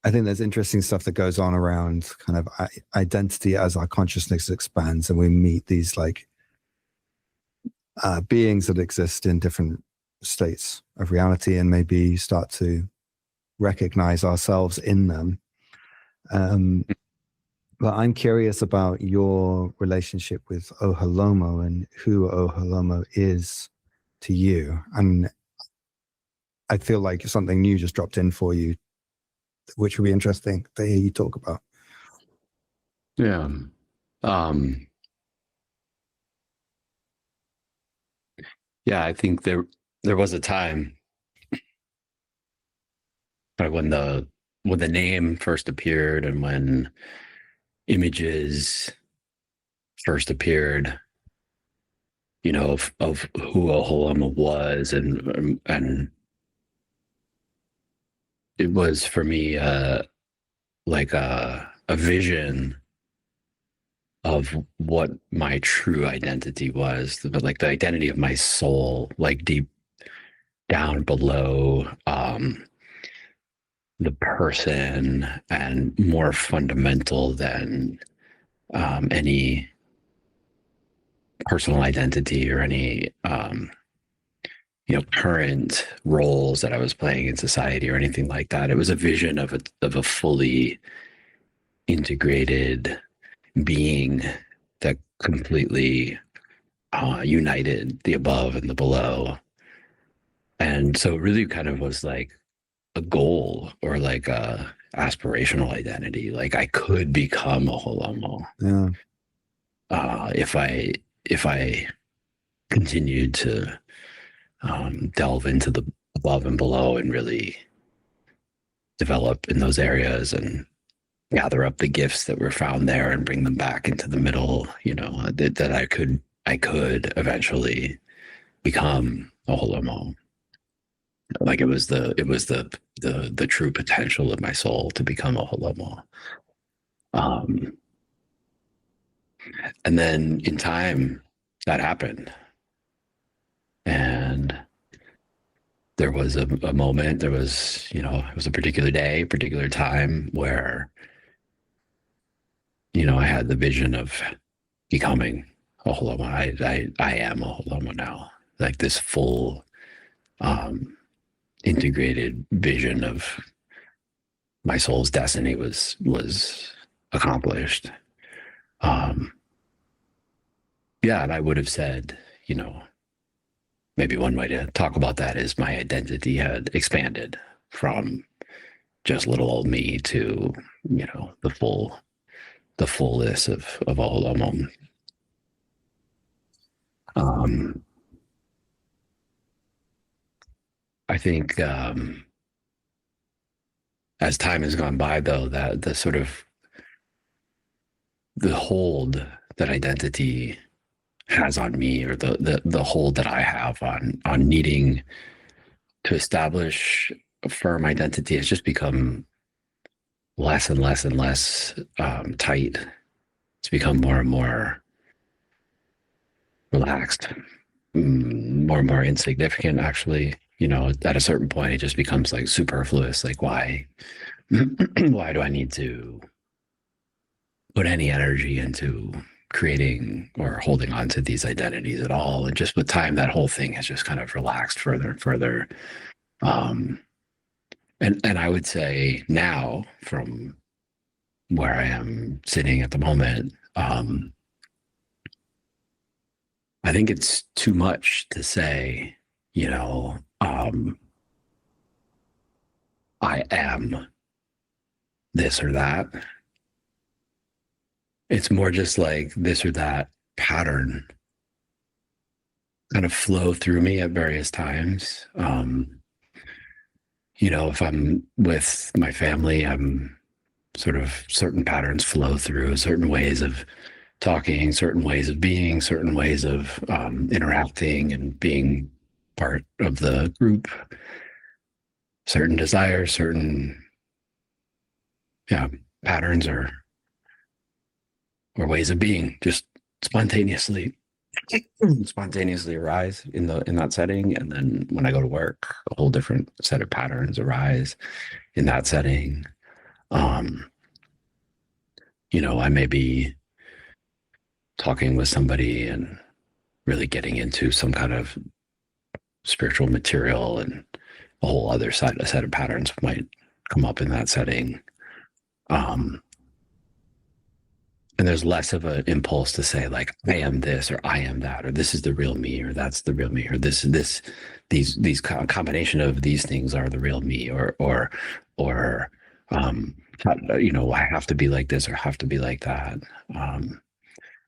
I think there's interesting stuff that goes on around kind of identity as our consciousness expands and we meet these like beings that exist in different states of reality and maybe start to recognize ourselves in them. But I'm curious about your relationship with Oholomo and who Oholomo is to you. And I feel like something new just dropped in for you, which would be interesting to hear you talk about. Yeah. Yeah, I think there was a time when the name first appeared and when images first appeared, you know, of who Oholomo was, and it was for me like a vision of what my true identity was, but like the identity of my soul, like deep down below the person, and more fundamental than any personal identity or any current roles that I was playing in society or anything like that. It was a vision of a fully integrated being that completely united the above and the below. And so it really kind of was like a goal or like a aspirational identity. Like I could become Oholomo. Yeah. If I continued to delve into the above and below and really develop in those areas and gather up the gifts that were found there and bring them back into the middle, that I could eventually become Oholomo. Like it was the true potential of my soul to become Oholomo. And then in time that happened. And there was a moment, it was a particular day, particular time where, I had the vision of becoming Oholomo. I am Oholomo now. Like this full integrated vision of my soul's destiny was accomplished. Yeah, and I would have said, maybe one way to talk about that is my identity had expanded from just little old me to, the fullness of Oholomo. I think as time has gone by, though, that the sort of the hold that identity has on me, or the hold that I have on needing to establish a firm identity, has just become less and less and less tight. It's become more and more relaxed, more and more insignificant, actually. At a certain point, it just becomes like superfluous. Like, why do I need to put any energy into creating or holding on to these identities at all? And just with time, that whole thing has just kind of relaxed further and further. And I would say now, from where I am sitting at the moment, I think it's too much to say, I am this or that. It's more just like this or that pattern kind of flow through me at various times. If I'm with my family, I'm sort of certain patterns flow through, certain ways of talking, certain ways of being, certain ways of interacting and being part of the group, certain desires, certain patterns or ways of being just spontaneously arise in that setting. And then when I go to work, a whole different set of patterns arise in that setting. Um, I may be talking with somebody and really getting into some kind of spiritual material, and a whole other set of patterns might come up in that setting. Um, and there's less of an impulse to say like, I am this or I am that, or this is the real me, or that's the real me, or these combination of these things are the real me, or I have to be like this or have to be like that.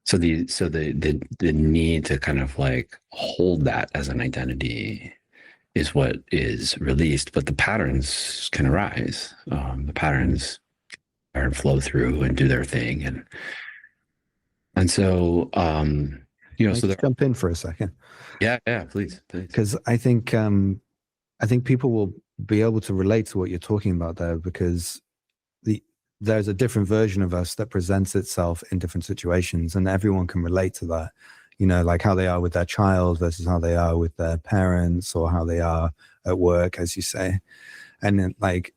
So the need to kind of like hold that as an identity is what is released, but the patterns can arise. The patterns and flow through and do their thing, and so Can I just jump in for a second? Yeah, please. Because I think people will be able to relate to what you're talking about there, because there's a different version of us that presents itself in different situations, and everyone can relate to that. Like how they are with their child versus how they are with their parents, or how they are at work, as you say. And then, like,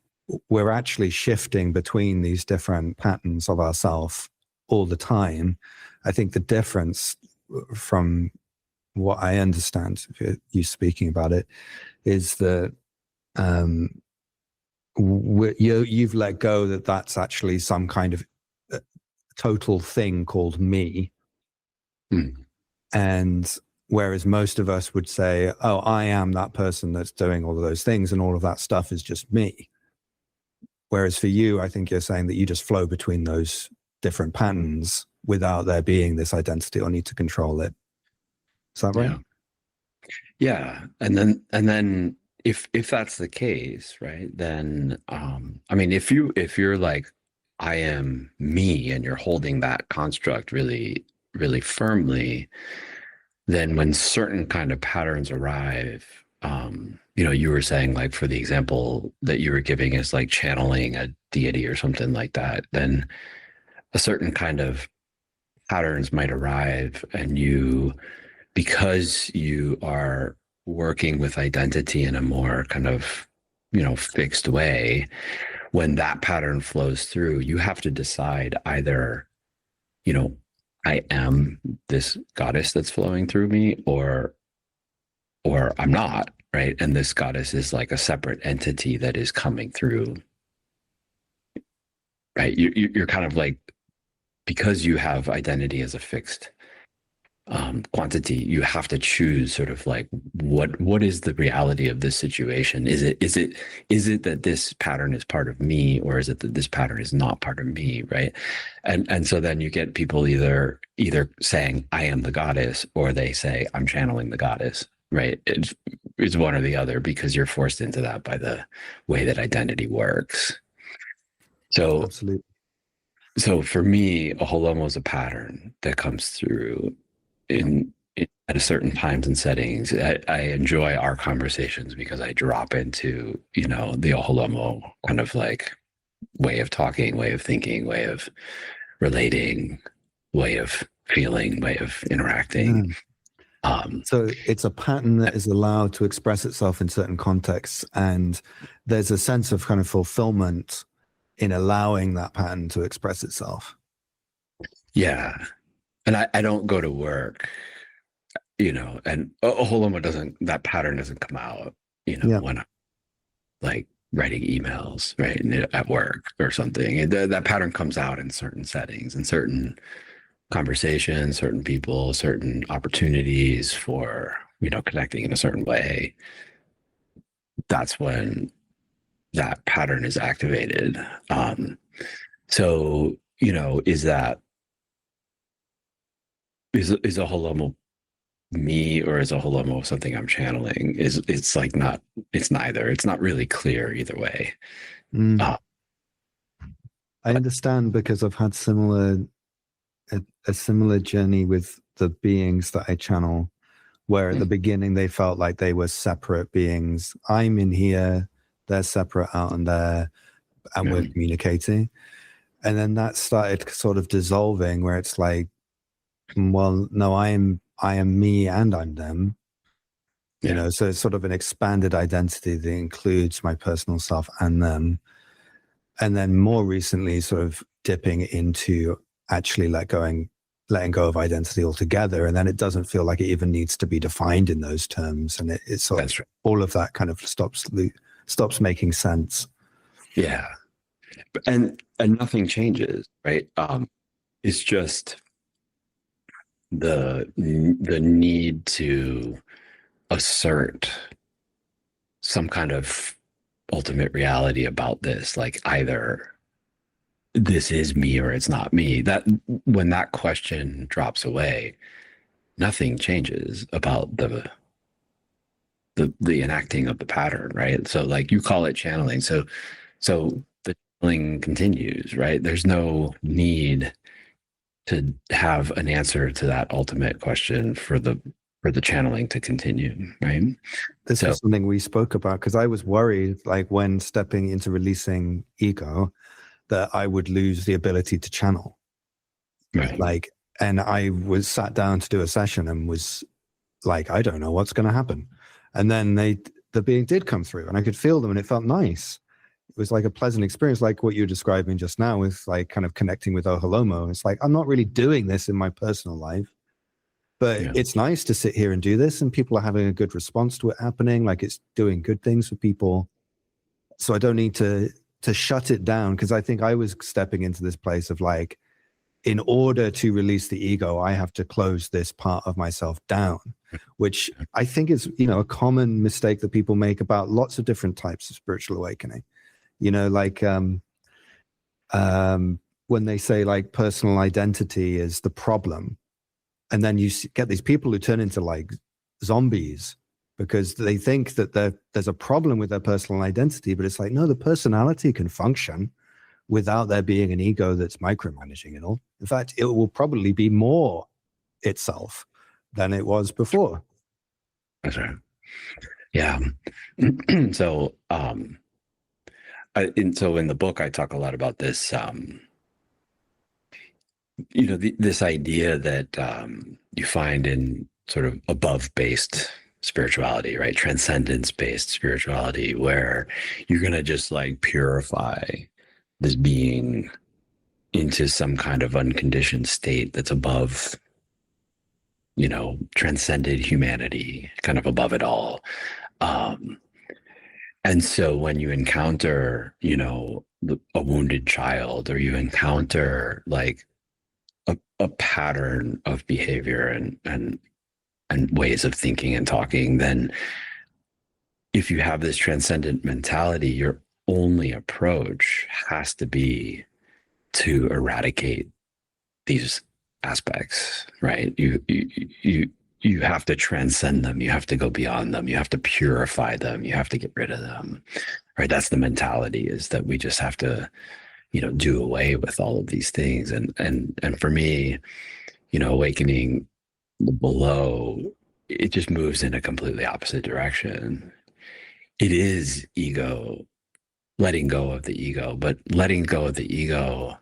we're actually shifting between these different patterns of ourself all the time. I think the difference, from what I understand, you speaking about it, is that you've let go that that's actually some kind of total thing called me. And whereas most of us would say, oh, I am that person that's doing all of those things, and all of that stuff is just me. Whereas for you, I think you're saying that you just flow between those different patterns without there being this identity or need to control it. Is that right? Yeah. And then if that's the case, right, then I mean, if you're like, I am me, and you're holding that construct really, really firmly, then when certain kind of patterns arrive, you were saying, like, for the example that you were giving is like channeling a deity or something like that, then a certain kind of patterns might arrive, and because you are working with identity in a more kind of, fixed way, when that pattern flows through, you have to decide either, I am this goddess that's flowing through me, or I'm not, right? And this goddess is like a separate entity that is coming through, right? You're kind of like, because you have identity as a fixed quantity, you have to choose sort of like, what is the reality of this situation? Is it that this pattern is part of me, or is it that this pattern is not part of me, right? And so then you get people either saying, I am the goddess, or they say, I'm channeling the goddess, right? It's one or the other, because you're forced into that by the way that identity works. So absolutely. So for me, a holomo is a pattern that comes through at a certain times and settings. I enjoy our conversations because I drop into, the holomo kind of like way of talking, way of thinking, way of relating, way of feeling, way of interacting. So it's a pattern that is allowed to express itself in certain contexts, and there's a sense of kind of fulfillment in allowing that pattern to express itself. Yeah. And I don't go to work, and holomo that pattern doesn't come out, when I'm like writing emails, right, at work or something. That pattern comes out in certain settings, in certain conversations, certain people, certain opportunities for, connecting in a certain way. That's when that pattern is activated. So, is a holomo me, or is a holomo something I'm channeling? It's like not, it's neither. It's not really clear either way. I understand, because I've had a similar journey with the beings that I channel, where at the beginning they felt like they were separate beings. I'm in here, they're separate out in there, and we're communicating. And then that started sort of dissolving, where it's like, well, no, I am me and I'm them. So it's sort of an expanded identity that includes my personal self and them. And then more recently, sort of dipping into actually letting go of identity altogether. And then it doesn't feel like it even needs to be defined in those terms. And it's sort of, all of that kind of stops making sense. Yeah. And nothing changes, right? It's just the need to assert some kind of ultimate reality about this, like either this is me or it's not me. That when that question drops away, nothing changes about the enacting of the pattern, right? So like you call it channeling. So the channeling continues, right? There's no need to have an answer to that ultimate question for the channeling to continue, right? This is something we spoke about, because I was worried, like when stepping into releasing ego, that I would lose the ability to channel. Right. Like, and I was sat down to do a session and was like, I don't know what's going to happen. And then the being did come through and I could feel them and it felt nice. It was like a pleasant experience, like what you're describing just now with like kind of connecting with Ohalomo. It's like, I'm not really doing this in my personal life, but it's nice to sit here and do this, and people are having a good response to it happening. Like it's doing good things for people. So I don't need to shut it down, because I think I was stepping into this place of like, in order to release the ego, I have to close this part of myself down, which I think is, a common mistake that people make about lots of different types of spiritual awakening. Like when they say like personal identity is the problem, and then you get these people who turn into like zombies because they think that there's a problem with their personal identity, but it's like, no, the personality can function without there being an ego that's micromanaging it all. In fact, it will probably be more itself than it was before. That's right. Yeah. So, in the book, I talk a lot about this, this idea that you find in sort of above-based spirituality, right? Transcendence-based spirituality, where you're going to just like purify this being into some kind of unconditioned state that's above, transcended humanity, kind of above it all. And so when you encounter, a wounded child, or you encounter like a pattern of behavior and ways of thinking and talking, then if you have this transcendent mentality, your only approach has to be to eradicate these aspects, right? You have to transcend them. You have to go beyond them. You have to purify them. You have to get rid of them, right? That's the mentality, is that we just have to, do away with all of these things. And for me, awakening below, it just moves in a completely opposite direction. It is ego, letting go of the ego, but letting go of the ego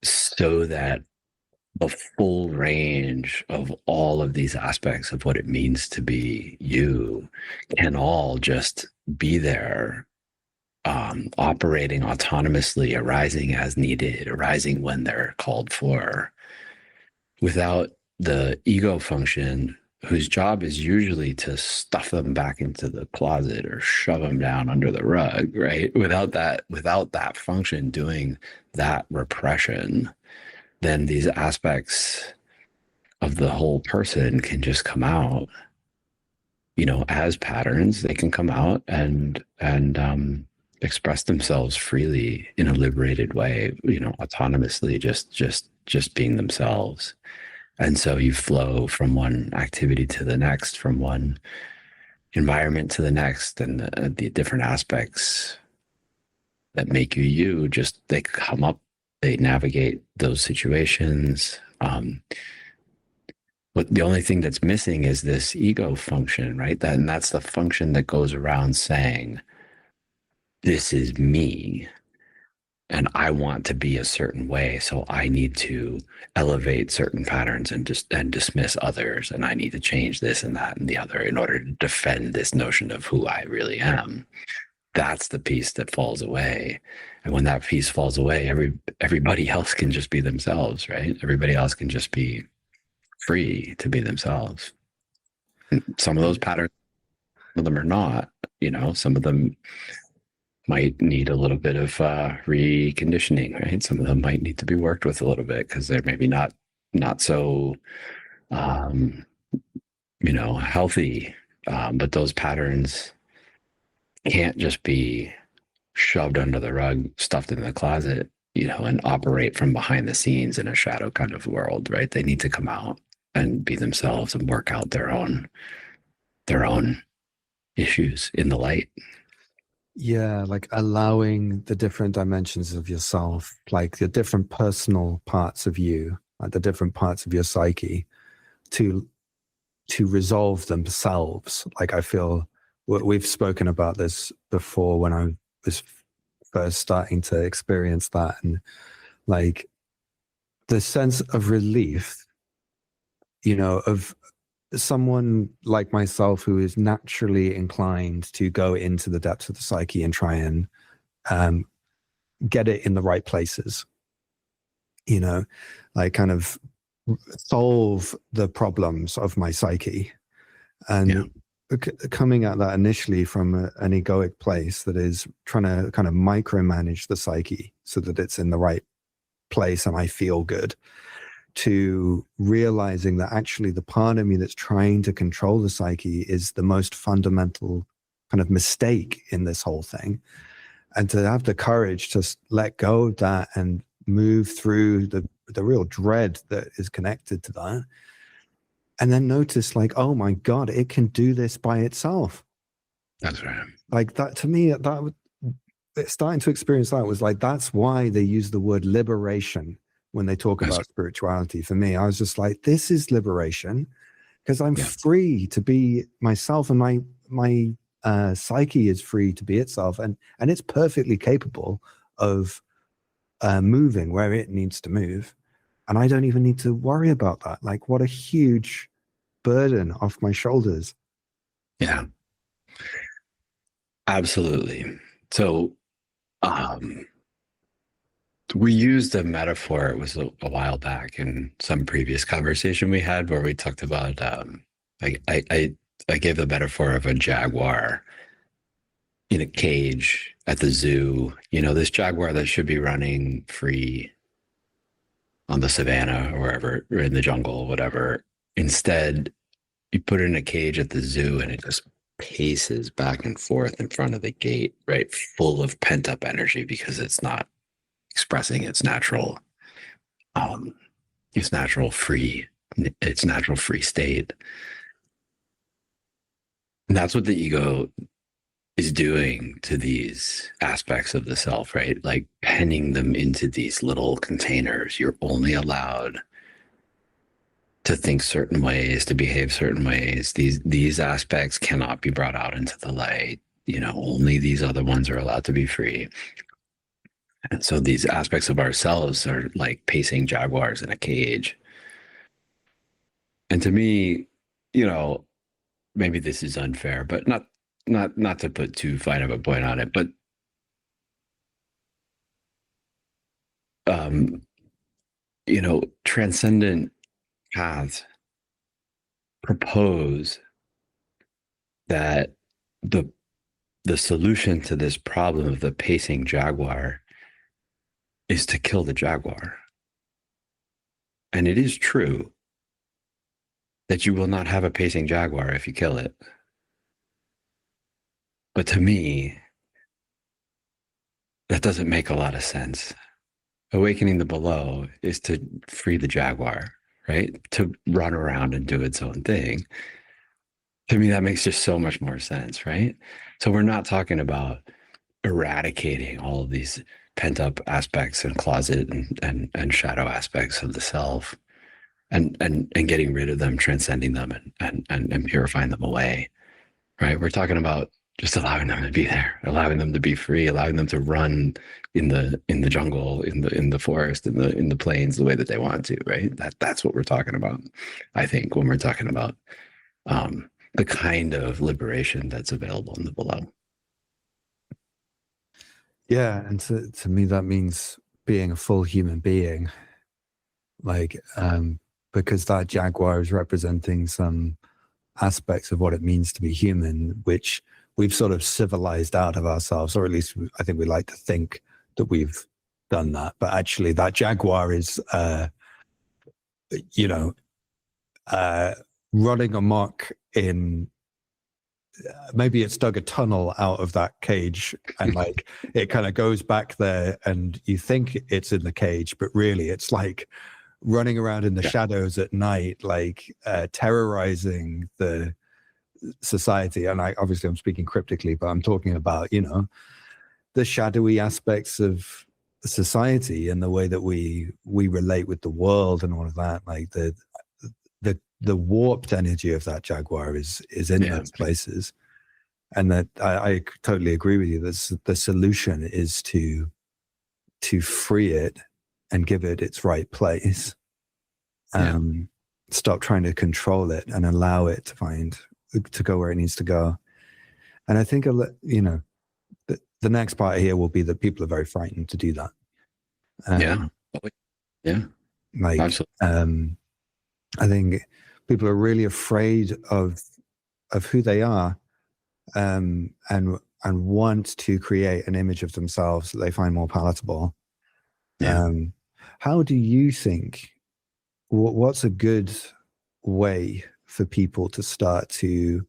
so that the full range of all of these aspects of what it means to be you can all just be there, operating autonomously, arising as needed, arising when they're called for, without the ego function, whose job is usually to stuff them back into the closet or shove them down under the rug, right? Without that function doing that repression, then these aspects of the whole person can just come out, as patterns. They can come out and express themselves freely in a liberated way, autonomously, just being themselves. And so you flow from one activity to the next, from one environment to the next, and the different aspects that make you, just they come up, they navigate those situations. But the only thing that's missing is this ego function, right? And that's the function that goes around saying, this is me, and I want to be a certain way, so I need to elevate certain patterns and dismiss others, and I need to change this and that and the other in order to defend this notion of who I really am. that's the piece that falls away. And when that piece falls away, everybody else can just be themselves, right? Everybody else can just be free to be themselves. And some of those patterns, some of them are not, some of them might need a little bit of reconditioning, right? Some of them might need to be worked with a little bit because they're maybe not so um, healthy. But those patterns can't just be shoved under the rug, stuffed in the closet, and operate from behind the scenes in a shadow kind of world, right? They need to come out and be themselves and work out their own issues in the light. Yeah, like allowing the different dimensions of yourself, like the different personal parts of you, like the different parts of your psyche, to resolve themselves. Like I feel we've spoken about this before when I was first starting to experience that, and like the sense of relief, of someone like myself who is naturally inclined to go into the depths of the psyche and try and get it in the right places, like kind of solve the problems of my psyche. And coming at that initially from an egoic place that is trying to kind of micromanage the psyche so that it's in the right place and I feel good, to realizing that actually the part of me that's trying to control the psyche is the most fundamental kind of mistake in this whole thing. And to have the courage to let go of that and move through the real dread that is connected to that. And then notice like, oh my God, it can do this by itself. That's right. Like that, to me, starting to experience that was like, that's why they use the word liberation when they talk about spirituality. For me, I was just like, this is liberation because I'm free to be myself, and my psyche is free to be itself, and it's perfectly capable of moving where it needs to move. And I don't even need to worry about that. Like, what a huge burden off my shoulders. Yeah, absolutely. So, we used a metaphor. It was a while back in some previous conversation we had where we talked about, I gave the metaphor of a jaguar in a cage at the zoo, this jaguar that should be running free on the savannah or wherever, or in the jungle, whatever. Instead, you put it in a cage at the zoo and it just paces back and forth in front of the gate, right? Full of pent up energy because it's not expressing its natural free state. And that's what the ego is doing to these aspects of the self, right? Like penning them into these little containers. You're only allowed to think certain ways, to behave certain ways. These aspects cannot be brought out into the light. Only these other ones are allowed to be free. And so these aspects of ourselves are like pacing jaguars in a cage. And to me, maybe this is unfair, but not to put too fine of a point on it, but transcendent paths propose that the solution to this problem of the pacing jaguar is to kill the jaguar. And it is true that you will not have a pacing jaguar if you kill it. But to me, that doesn't make a lot of sense. Awakening the below is to free the jaguar, right? To run around and do its own thing. To me, that makes just so much more sense, right? So we're not talking about eradicating all of these pent up aspects and closet and shadow aspects of the self and getting rid of them, transcending them and purifying them away, right? We're talking about just allowing them to be there, allowing them to be free, allowing them to run in the jungle, in the forest, in the plains the way that they want to, right? That's what we're talking about, I think, when we're talking about the kind of liberation that's available in the below. Yeah, and to me that means being a full human being, like because that jaguar is representing some aspects of what it means to be human, which we've sort of civilized out of ourselves, or at least I think we like to think that we've done that. But actually, that jaguar is, you know, running amok in. Maybe it's dug a tunnel out of that cage, and like it kind of goes back there, and you think it's in the cage, but really it's like running around in the shadows at night, like terrorizing the society. And I obviously I'm speaking cryptically, but I'm talking about, you know, the shadowy aspects of society and the way that we relate with the world and all of that. Like the warped energy of that jaguar is in those places. And that I totally agree with you. The solution is to free it and give it its right place. Stop trying to control it and allow it to go where it needs to go. And I think, you know, the next part here will be that people are very frightened to do that. Like, absolutely. I think people are really afraid of who they are, and want to create an image of themselves that they find more palatable. How do you think? What's a good way for people to start to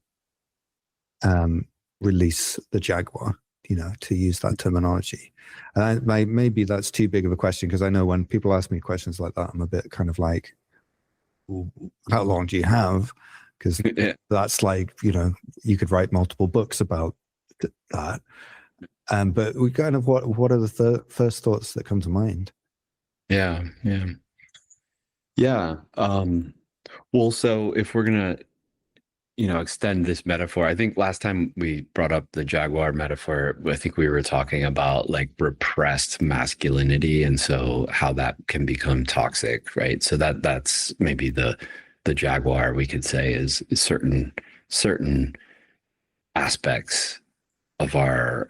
release the jaguar? You know, to use that terminology. And maybe that's too big of a question, because I know when people ask me questions like that, I'm a bit kind of like, how long do you have? Because that's like, you know, you could write multiple books about that. But we kind of, what are the first thoughts that come to mind? Well, so if we're gonna, you know, extend this metaphor, I think last time we brought up the jaguar metaphor, I think we were talking about like repressed masculinity, and so how that can become toxic, right? So that's maybe the jaguar, we could say, is certain aspects of our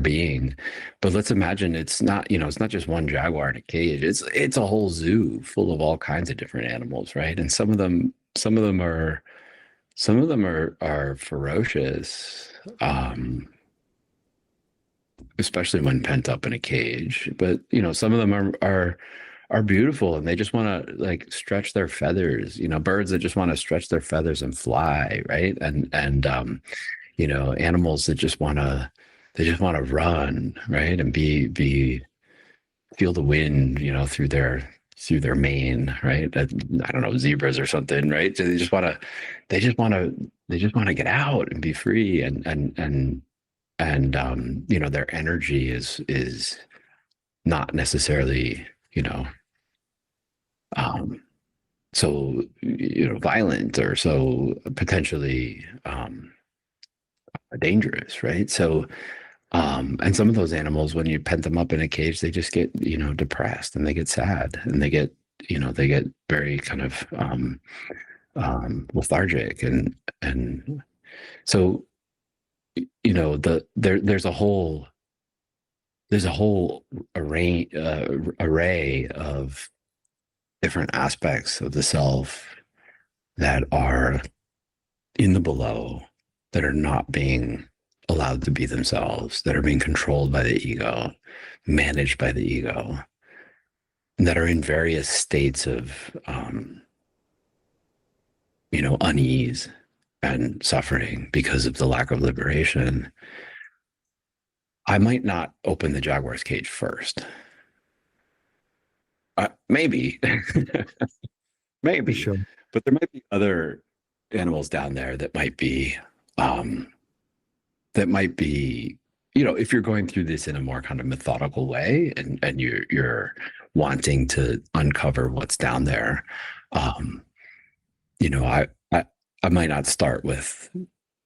being. But let's imagine it's not, you know, it's not just one jaguar in a cage. It's a whole zoo full of all kinds of different animals, right? And some of them are ferocious, especially when pent up in a cage. But you know, some of them are beautiful, and they just want to like stretch their feathers. You know, birds that just want to stretch their feathers and fly, right? And you know, animals that just want to run, right? And feel the wind, you know, through their mane, right? I don't know, zebras or something, right? So they just want to get out and be free, and you know, their energy is not necessarily, you know, so, you know, violent or so potentially dangerous, right? So and some of those animals, when you pent them up in a cage, they just get, you know, depressed, and they get sad, and they get very kind of lethargic, and so, you know, there's a whole array of different aspects of the self that are in the below, that are not being allowed to be themselves, that are being controlled by the ego, managed by the ego, that are in various states of you know, unease and suffering because of the lack of liberation. I might not open the jaguar's cage first. Maybe maybe, sure. But there might be other animals down there that might be you know, if you're going through this in a more kind of methodical way, and you're wanting to uncover what's down there, you know, I might not start with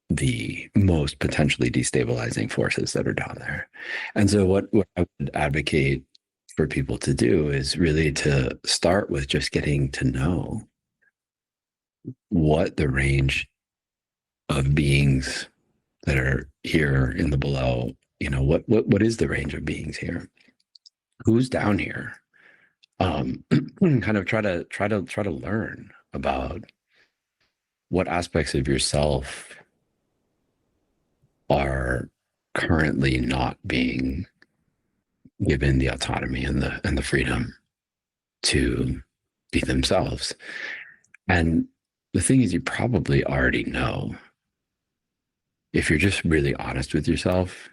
the most potentially destabilizing forces that are down there. And so what I would advocate for people to do is really to start with just getting to know what the range of beings that are here in the below what is the range of beings here? Who's down here? Kind of try to learn about what aspects of yourself are currently not being given the autonomy and the freedom to be themselves. And the thing is, you probably already know. If you're just really honest with yourself,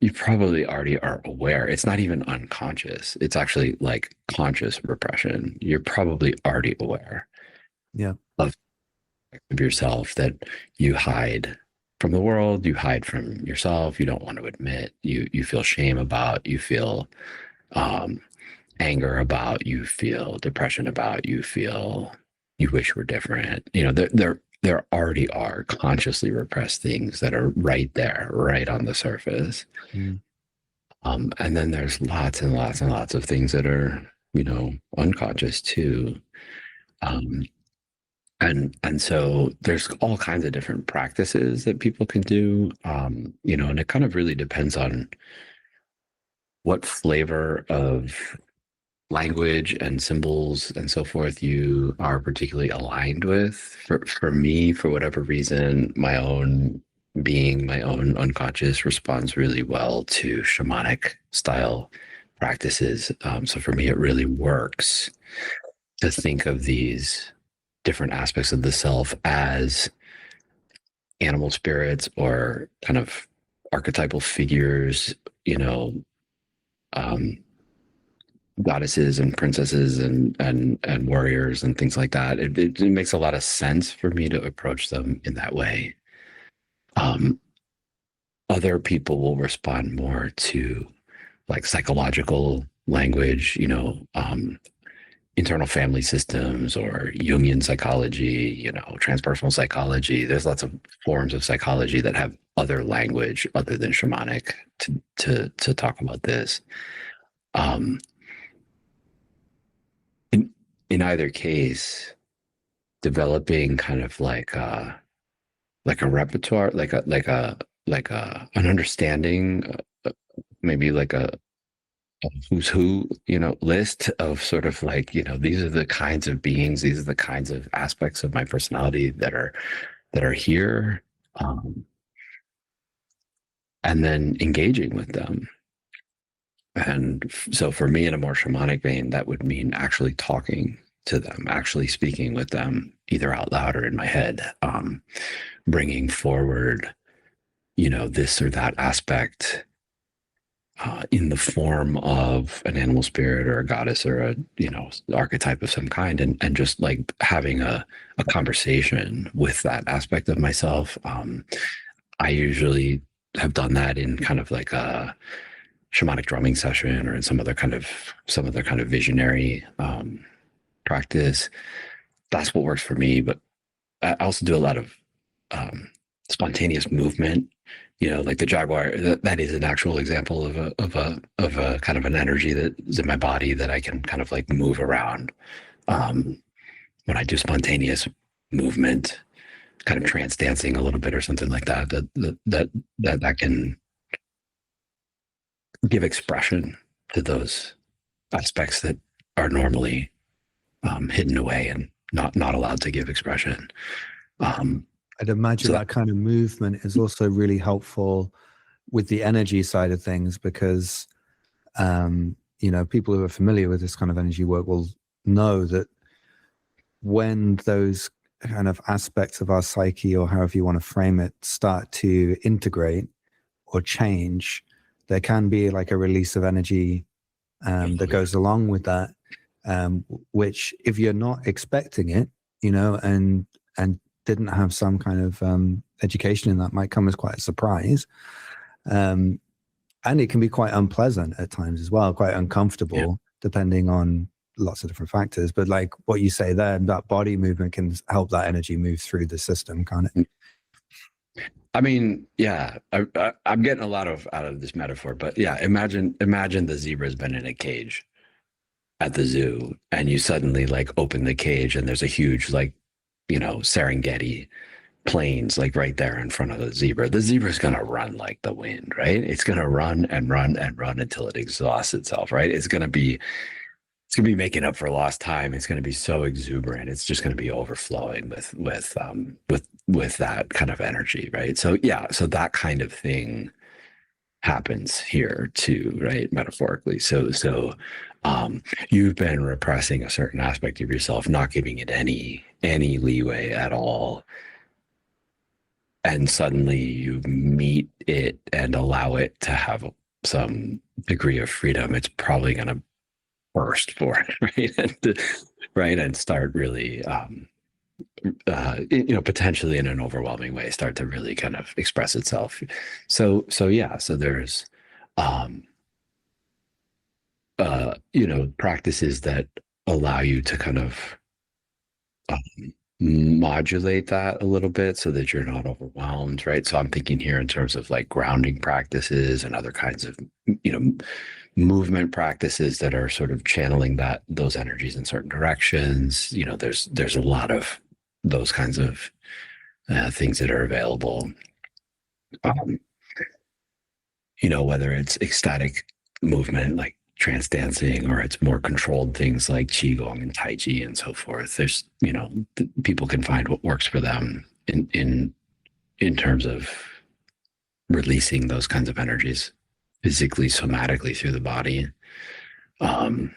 you probably already are aware. It's not even unconscious. It's actually like conscious repression. You're probably already aware Yeah. of yourself that you hide from the world, you hide from yourself, you don't want to admit, you feel shame about, you feel um, anger about, you feel depression about, you feel you wish were different. There already are consciously repressed things that are right there, right on the surface. Mm. And then there's lots and lots and lots of things that are, unconscious too. Um, and so there's all kinds of different practices that people can do, and it kind of really depends on what flavor of language and symbols and so forth you are particularly aligned with. For me, for whatever reason, my own being, my own unconscious responds really well to shamanic style practices. So for me, it really works to think of these different aspects of the self as animal spirits or kind of archetypal figures, um, goddesses and princesses and warriors and things like that. It makes a lot of sense for me to approach them in that way. Um, Other people will respond more to like psychological language, internal family systems or Jungian psychology, transpersonal psychology. There's lots of forms of psychology that have other language other than shamanic to talk about this. Um, in either case, developing kind of like a repertoire, an understanding, maybe like a who's who, list of sort of like, these are the kinds of beings, these are the kinds of aspects of my personality that are here, and then engaging with them. And so for me, in a more shamanic vein, that would mean actually talking to them, actually speaking with them, either out loud or in my head, bringing forward, this or that aspect in the form of an animal spirit or a goddess or a, archetype of some kind, and just like having a conversation with that aspect of myself. I usually have done that in kind of like a shamanic drumming session or in some other kind of visionary practice. That's what works for me. But I also do a lot of spontaneous movement. Like the jaguar. That is an actual example of a kind of an energy that is in my body that I can kind of like move around. When I do spontaneous movement, kind of trance dancing a little bit or something like that, that can give expression to those aspects that are normally hidden away and not allowed to give expression. I'd imagine So that kind of movement is also really helpful with the energy side of things because, people who are familiar with this kind of energy work will know that when those kind of aspects of our psyche, or however you want to frame it, start to integrate or change, there can be like a release of energy that goes along with that, which if you're not expecting it, and didn't have some kind of education in that, might come as quite a surprise. And it can be quite unpleasant at times as well, quite uncomfortable, depending on lots of different factors. But like what you say there, that body movement can help that energy move through the system, can't it? I mean, yeah, I'm getting a lot out of this metaphor, but yeah, imagine the zebra's been in a cage at the zoo, and you suddenly like open the cage, and there's a huge like, Serengeti planes, like right there in front of the zebra. The zebra is going to run like the wind, right? It's going to run and run and run until it exhausts itself, right? It's going to be making up for lost time. It's going to be so exuberant. It's just going to be overflowing with that kind of energy, right? So yeah, so that kind of thing happens here too, right? Metaphorically. So you've been repressing a certain aspect of yourself, not giving it any leeway at all, and suddenly you meet it and allow it to have some degree of freedom. It's probably going to burst for it, right? Right, and start really, potentially in an overwhelming way, start to really kind of express itself. So yeah, so there's, um, practices that allow you to kind of modulate that a little bit so that you're not overwhelmed, right? So I'm thinking here in terms of like grounding practices and other kinds of, movement practices that are sort of channeling those energies in certain directions. There's a lot of those kinds of things that are available. Um, Whether it's ecstatic movement like trance dancing, or it's more controlled things like qigong and tai chi and so forth. There's, people can find what works for them in terms of releasing those kinds of energies physically, somatically through the body, um,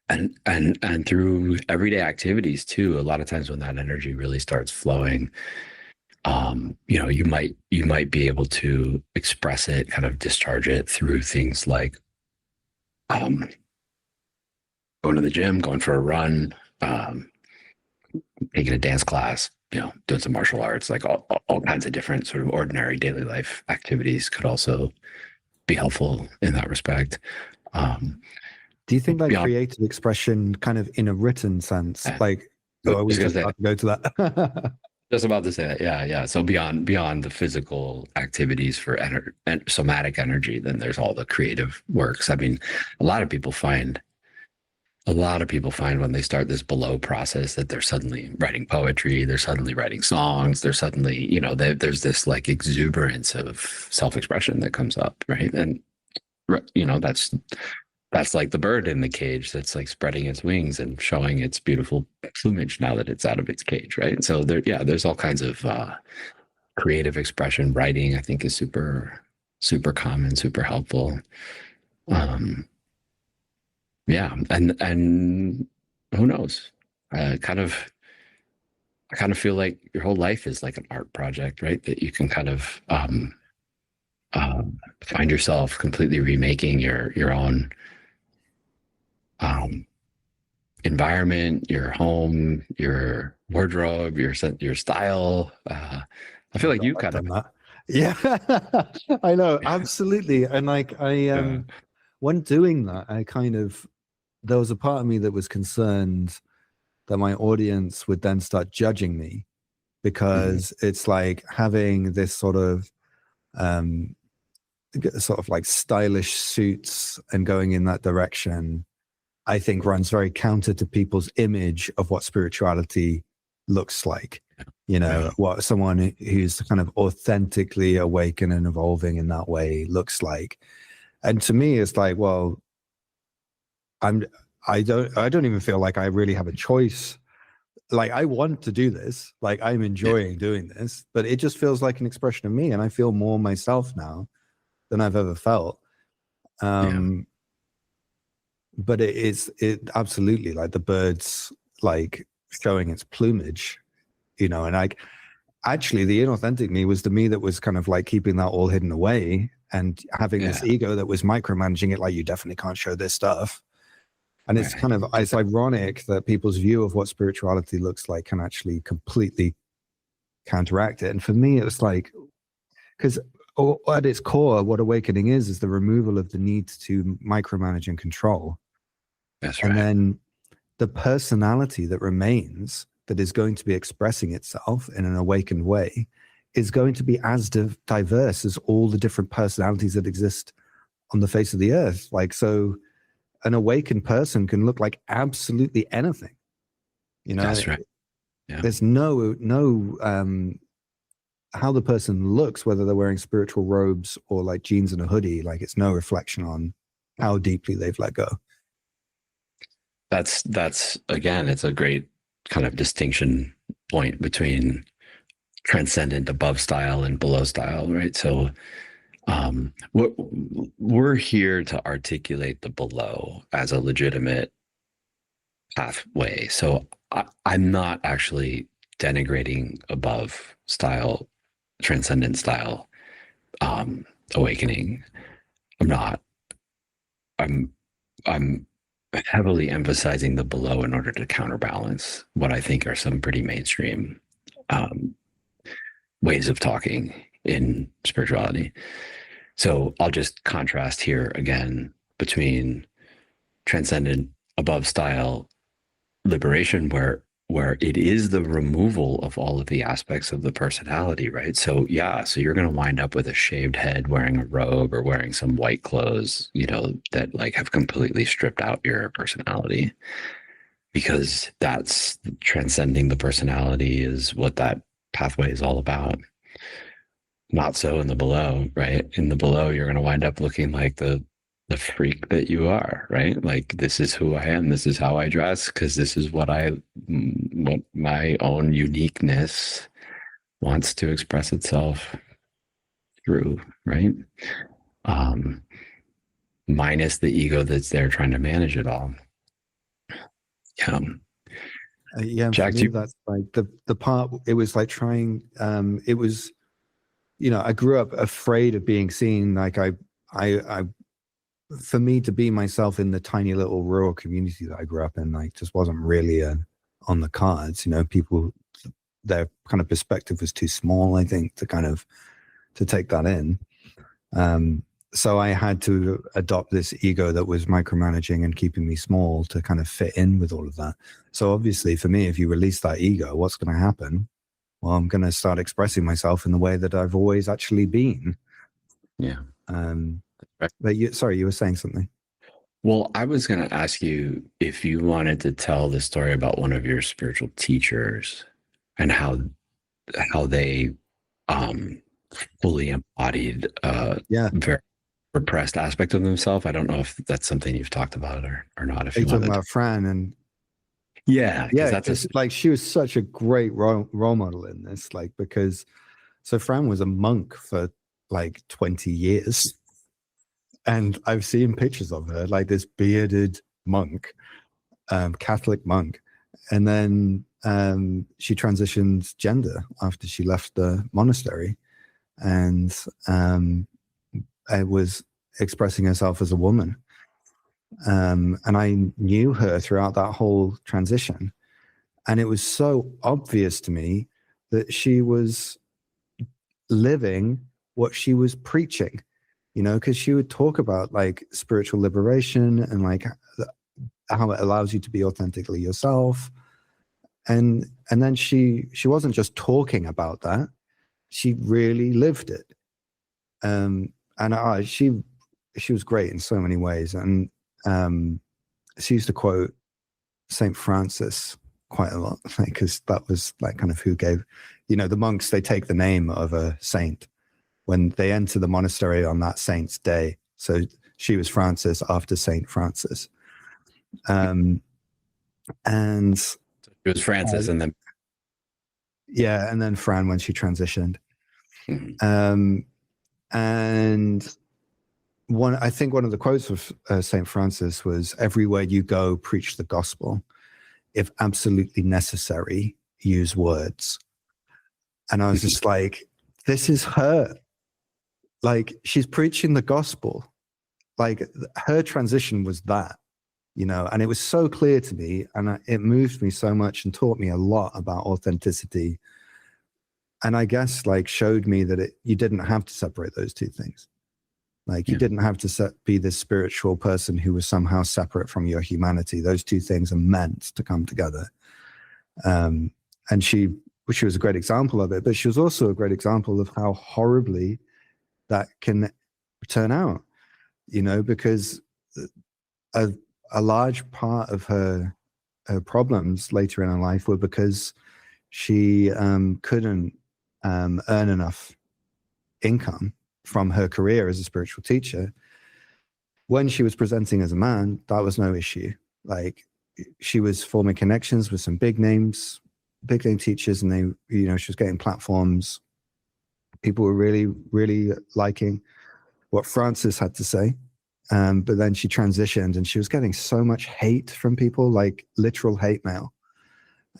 and through everyday activities too. A lot of times when that energy really starts flowing, you might be able to express it, kind of discharge it through things like going to the gym, going for a run, taking a dance class, doing some martial arts, like all kinds of different sort of ordinary daily life activities could also be helpful in that respect. Do you think like Beyond, creative expression kind of in a written sense, like, are we just about to go to that? just about to say that, yeah. So beyond the physical activities for and somatic energy, then there's all the creative works. I mean, a lot of people find when they start this below process that they're suddenly writing poetry, they're suddenly writing songs, they're suddenly, there's this like exuberance of self-expression that comes up, right? And that's like the bird in the cage that's like spreading its wings and showing its beautiful plumage now that it's out of its cage, right? So there's all kinds of creative expression. Writing, I think, is super, super common, super helpful. Yeah, and who knows? I kind of feel like your whole life is like an art project, right? That you can kind of find yourself completely remaking your own environment, your home, your wardrobe, your style. I feel like you kind of that. Yeah, I know, absolutely. And like when doing that, there was a part of me that was concerned that my audience would then start judging me, because it's like having this sort of like stylish suits and going in that direction, I think runs very counter to people's image of what spirituality looks like. What someone who's kind of authentically awakened and evolving in that way looks like. And to me, it's like, well, I don't even feel like I really have a choice. Like, I want to do this, like I'm enjoying doing this, but it just feels like an expression of me, and I feel more myself now than I've ever felt. But it absolutely, like the birds like showing its plumage, and like actually the inauthentic me was the me that was kind of like keeping that all hidden away and having this ego that was micromanaging it, like, you definitely can't show this stuff. And it's kind of, it's ironic that people's view of what spirituality looks like can actually completely counteract it. And for me, it was like, because at its core, what awakening is the removal of the need to micromanage and control. That's right. And then the personality that remains, that is going to be expressing itself in an awakened way, is going to be as diverse as all the different personalities that exist on the face of the earth. Like, so an awakened person can look like absolutely anything, That's right. Yeah. There's no how the person looks, whether they're wearing spiritual robes or like jeans and a hoodie, like it's no reflection on how deeply they've let go. That's again, it's a great kind of distinction point between transcendent above style and below style, right? So we're here to articulate the below as a legitimate pathway. So I'm not actually denigrating above style, transcendent style, awakening. I'm not. I'm I'm heavily emphasizing the below in order to counterbalance what I think are some pretty mainstream um, ways of talking in spirituality. So I'll just contrast here again between transcendent above style liberation where it is the removal of all of the aspects of the personality, right? So yeah, so you're going to wind up with a shaved head, wearing a robe or wearing some white clothes, you know, that like have completely stripped out your personality, because that's transcending the personality is what that pathway is all about. Not so in the below, right? In the below, you're going to wind up looking like the freak that you are, right? Like, this is who I am. This is how I dress because this is what my own uniqueness wants to express itself through, right? Um, Minus the ego that's there trying to manage it all. Yeah. Yeah, for Jack, me, that's like the part. It was like trying. It was, you know, I grew up afraid of being seen. Like I for me to be myself in the tiny little rural community that I grew up in, like just wasn't really on the cards. You know, people, their kind of perspective was too small, I think, to kind of to take that in. So I had to adopt this ego that was micromanaging and keeping me small to kind of fit in with all of that. So obviously for me, if you release that ego, what's going to happen? Well, I'm going to start expressing myself in the way that I've always actually been. yeah. But sorry, you were saying something. Well, I was going to ask you if you wanted to tell the story about one of your spiritual teachers and how they um, fully embodied Yeah. very repressed aspect of themselves. I don't know if that's something you've talked about or not. If Are you you want talking to, about Fran? And yeah, because yeah, that's a because like she was such a great role model in this, like, because so Fran was a monk for like 20 years. And I've seen pictures of her, like this bearded monk, Catholic monk. And then she transitioned gender after she left the monastery. And I was expressing herself as a woman. And I knew her throughout that whole transition. And it was so obvious to me that she was living what she was preaching, you know, because she would talk about like spiritual liberation and like how it allows you to be authentically yourself. And then she wasn't just talking about that, she really lived it. And she was great in so many ways. And she used to quote Saint Francis quite a lot, because that was like kind of who gave, you know, the monks, they take the name of a saint when they enter the monastery on that saint's day. So she was Francis after Saint Francis. And it was Francis, and then yeah, and then Fran when she transitioned. mhm. And I think one of the quotes of Saint Francis was, "Everywhere you go, preach the gospel. If absolutely necessary, use words." And I was just like, this is her. Like, she's preaching the gospel. Like, her transition was that, you know, and it was so clear to me, and it moved me so much and taught me a lot about authenticity. And I guess like showed me that you didn't have to separate those two things. Like, you didn't have to be this spiritual person who was somehow separate from your humanity. Those two things are meant to come together. And she was a great example of it, but she was also a great example of how horribly that can turn out, you know, because a large part of her problems later in her life were because she couldn't earn enough income from her career as a spiritual teacher. When she was presenting as a man, that was no issue. Like, she was forming connections with some big name teachers, and they, she was getting platforms. People were really, really liking what Francis had to say. But then she transitioned, and she was getting so much hate from people, like literal hate mail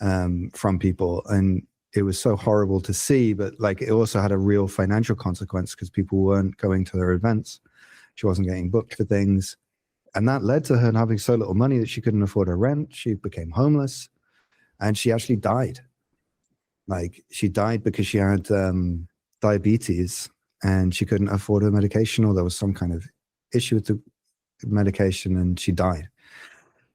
from people. And it was so horrible to see, but like, it also had a real financial consequence because people weren't going to their events. She wasn't getting booked for things. And that led to her having so little money that she couldn't afford her rent. She became homeless, and she actually died. Like, she died because she had diabetes, and she couldn't afford her medication, or there was some kind of issue with the medication, and she died.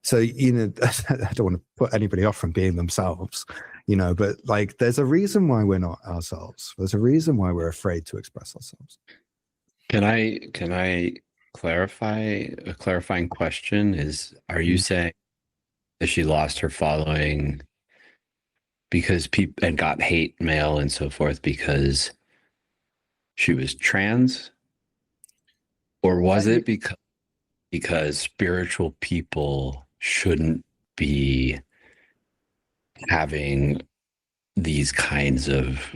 So, I don't want to put anybody off from being themselves, but like, there's a reason why we're not ourselves. There's a reason why we're afraid to express ourselves. Can I clarify a clarifying question? Are you saying that she lost her following because people and got hate mail and so forth because she was trans? Or was it because spiritual people shouldn't be having these kinds of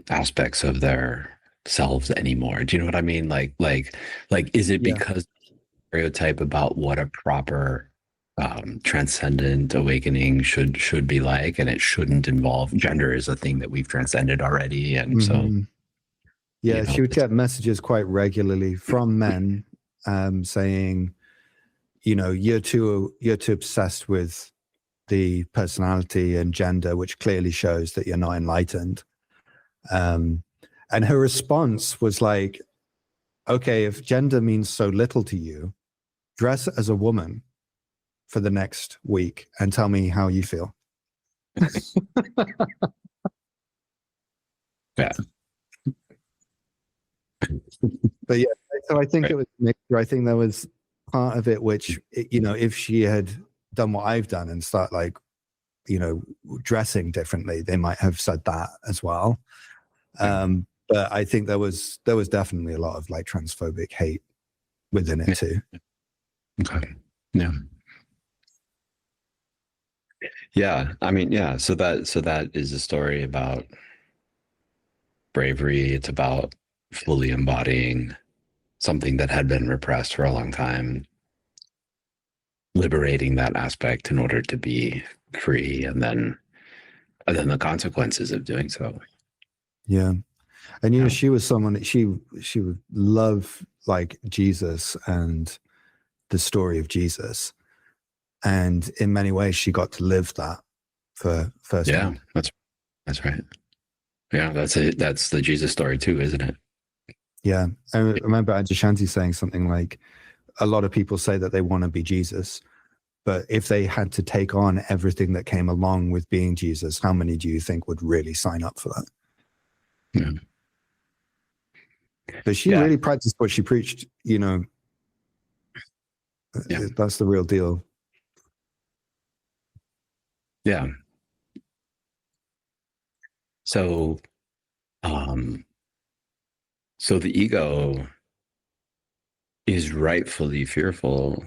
aspects of their selves anymore? Do you know what I mean? Like, is it because stereotype about what a proper transcendent awakening should be like, and it shouldn't involve gender is a thing that we've transcended already, and so she would get messages quite regularly from men saying, you're too obsessed with the personality and gender, which clearly shows that you're not enlightened. And her response was like, okay, if gender means so little to you, dress as a woman for the next week and tell me how you feel. Yeah. But so I think it was a mixture. I think there was part of it which, if she had done what I've done and start like, dressing differently, they might have said that as well. But I think there was definitely a lot of like transphobic hate within it too. Okay. Yeah. Yeah. I mean, yeah. So that is a story about bravery. It's about fully embodying something that had been repressed for a long time, liberating that aspect in order to be free, and then the consequences of doing so. Yeah. And she was someone that she would love, like, Jesus and the story of Jesus, and in many ways she got to live that for first hand. That's right. Yeah, that's it. That's the Jesus story too, isn't it? Yeah. I remember Adyashanti saying something like, a lot of people say that they want to be Jesus, but if they had to take on everything that came along with being Jesus, how many do you think would really sign up for that? Yeah. But she really practiced what she preached, That's the real deal. Yeah. So, so the ego is rightfully fearful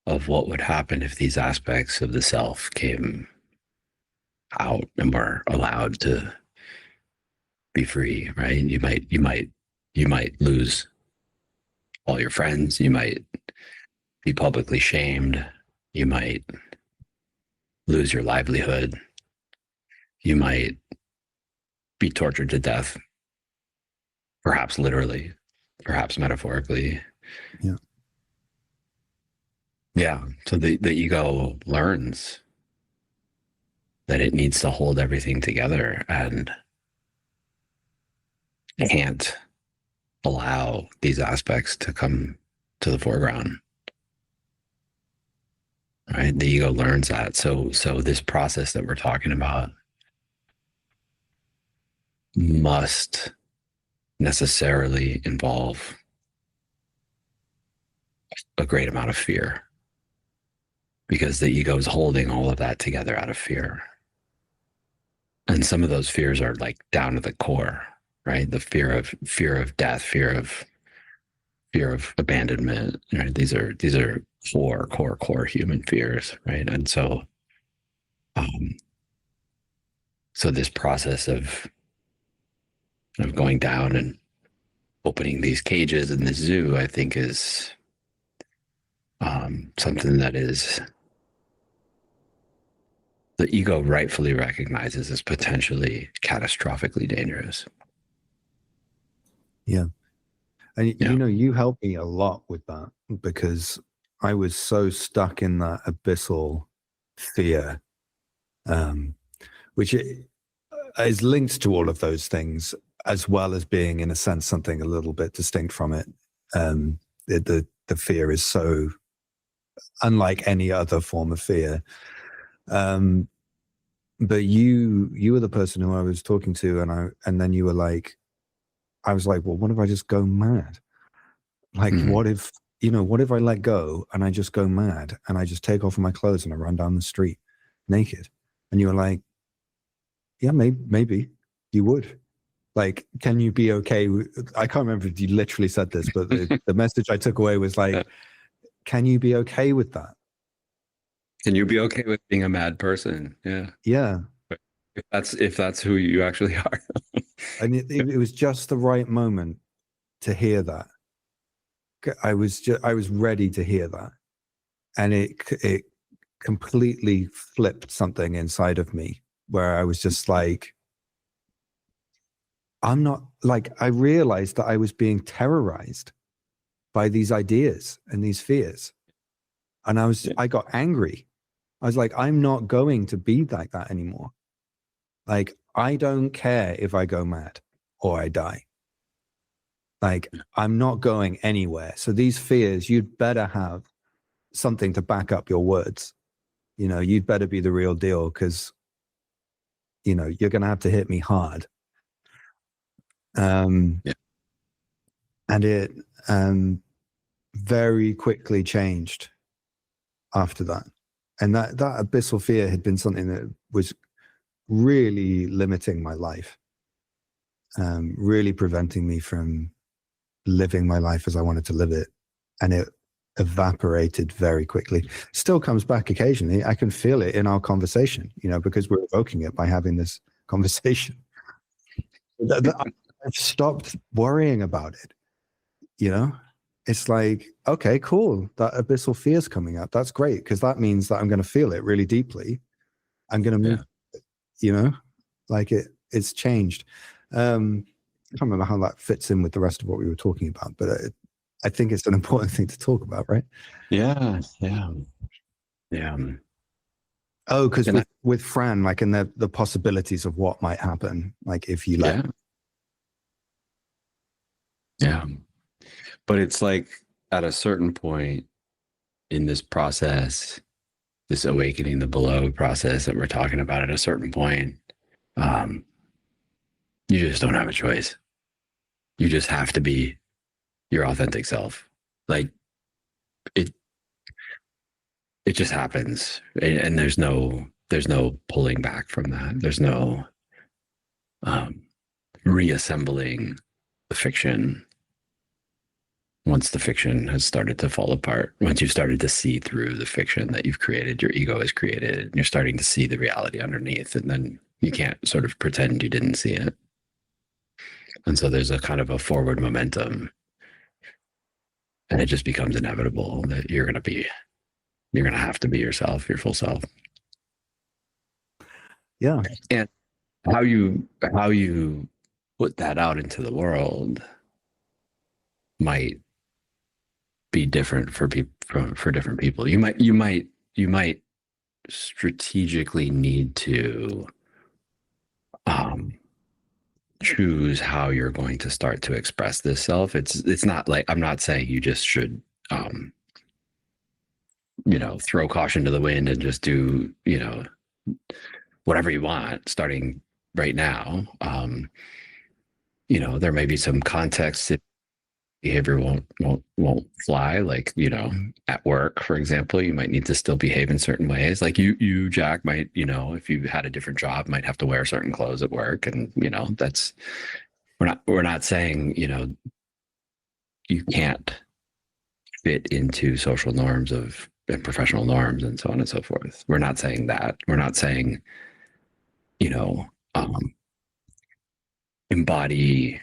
of what would happen if these aspects of the self came out and were allowed to be free, right? You might lose all your friends. You might be publicly shamed. You might lose your livelihood. You might be tortured to death, perhaps literally, perhaps metaphorically. Yeah. Yeah. So the ego learns that it needs to hold everything together and can't allow these aspects to come to the foreground. Right? The ego learns that. So this process that we're talking about must necessarily involve a great amount of fear, because the ego is holding all of that together out of fear. And some of those fears are like down to the core, right? The fear of death, fear of abandonment. Right? These are core human fears, right? And um, so this process of going down and opening these cages in the zoo, I think, is something that is the ego rightfully recognizes as potentially catastrophically dangerous. Yeah. And Yeah. you helped me a lot with that because I was so stuck in that abyssal fear, um, which is linked to all of those things, as well as being, in a sense, something a little bit distinct from it. The fear is so unlike any other form of fear. But you were the person who I was talking to, and then you were like, I was like, well, what if I just go mad? Like, Mm. what if I let go and I just go mad and I just take off my clothes and I run down the street naked? And you were like, yeah, maybe you would. Like, can you be okay I can't remember if you literally said this, but the message I took away was like, can you be okay with that? Can you be okay with being a mad person? Yeah. Yeah. If that's who you actually are. And it was just the right moment to hear that. I was ready to hear that. And it completely flipped something inside of me where I was just like, I'm not like, I realized that I was being terrorized by these ideas and these fears. And I got angry. I was like, I'm not going to be like that anymore. Like, I don't care if I go mad or I die. Like, I'm not going anywhere. So these fears, you'd better have something to back up your words. You'd better be the real deal because, you're going to have to hit me hard. Yeah. And it very quickly changed after that. And that abyssal fear had been something that was really limiting my life, really preventing me from living my life as I wanted to live it. And it evaporated very quickly. Still comes back occasionally. I can feel it in our conversation, because we're evoking it by having this conversation. I've stopped worrying about it. It's like, okay, cool. That abyssal fear is coming up. That's great because that means that I'm going to feel it really deeply. I'm going to move, like it's changed. I can't remember how that fits in with the rest of what we were talking about, but I think it's an important thing to talk about, right? Yeah. Oh, because with Fran, like, and the possibilities of what might happen, like if you let. Yeah. But it's like at a certain point in this process, this awakening the below process that we're talking about, at a certain point, you just don't have a choice. You just have to be your authentic self. Like it just happens. And there's no pulling back from that. There's no reassembling the fiction once the fiction has started to fall apart, once you've started to see through the fiction that you've created, your ego has created, and you're starting to see the reality underneath, and then you can't sort of pretend you didn't see it. And so there's a kind of a forward momentum, and it just becomes inevitable that you're going to have to be yourself, your full self. Yeah. And how you put that out into the world might be different for different people. You might strategically need to choose how you're going to start to express this self. It's not like, I'm not saying you just should throw caution to the wind and just do whatever you want starting right now. There may be some context behavior won't fly. Like, at work, for example, you might need to still behave in certain ways. Like you Jack might, if you had a different job, might have to wear certain clothes at work. And that's, we're not saying, you can't fit into social norms and professional norms and so on and so forth. We're not saying that. We're not saying, you know, um, embody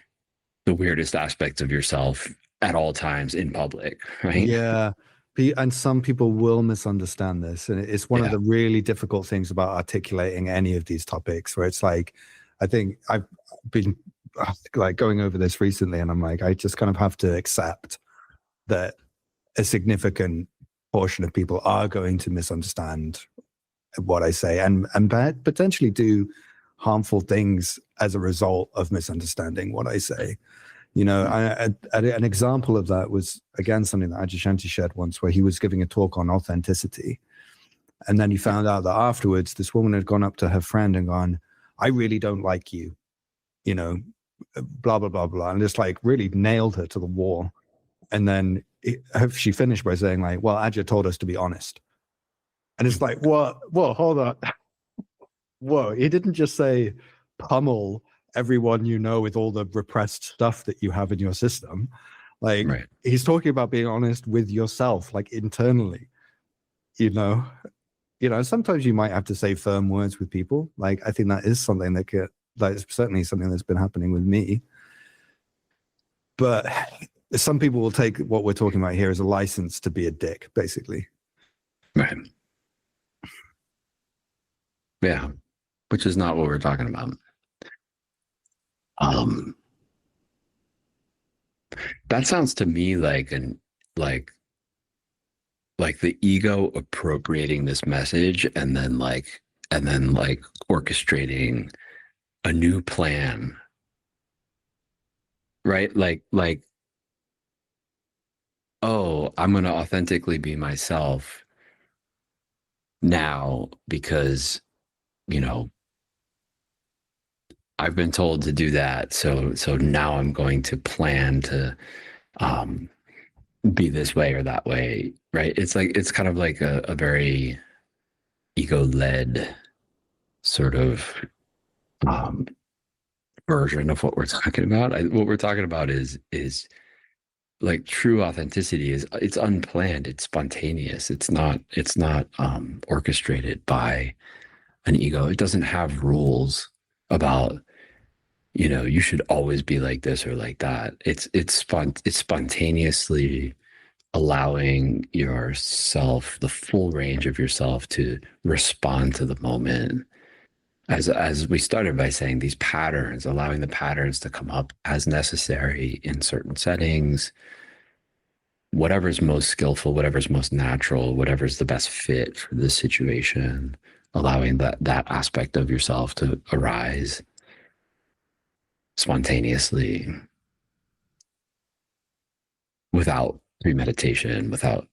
the weirdest aspects of yourself at all times in public, right? Yeah. And some people will misunderstand this. And it's one of Yeah. the really difficult things about articulating any of these topics, where it's like, I think I've been like going over this recently, and I'm like, I just kind of have to accept that a significant portion of people are going to misunderstand what I say and potentially do harmful things as a result of misunderstanding what I say. An example of that was, again, something that Adyashanti shared once, where he was giving a talk on authenticity. And then he found out that afterwards, this woman had gone up to her friend and gone, I really don't like you, blah, blah, blah, blah. And just like really nailed her to the wall. And then she finished by saying like, well, Adya told us to be honest. And it's like, what? Whoa, hold on. Whoa, he didn't just say pummel everyone with all the repressed stuff that you have in your system. Like, right. He's talking about being honest with yourself, like internally, sometimes you might have to say firm words with people. Like, I think that is something that's certainly something that's been happening with me. But some people will take what we're talking about here as a license to be a dick, basically. Right. Yeah. Which is not what we're talking about. That sounds to me like the ego appropriating this message and then orchestrating a new plan, right? Oh, I'm going to authentically be myself now because I've been told to do that. So now I'm going to plan to be this way or that way, right? It's kind of like a very ego-led sort of version of what we're talking about. What we're talking about is like true authenticity it's unplanned, it's spontaneous, it's not orchestrated by an ego. It doesn't have rules about you should always be like this or like that. It's spontaneously allowing yourself, the full range of yourself, to respond to the moment. As we started by saying, these patterns, allowing the patterns to come up as necessary in certain settings, whatever's most skillful, whatever's most natural, whatever's the best fit for this situation, allowing that aspect of yourself to arise spontaneously, without premeditation, without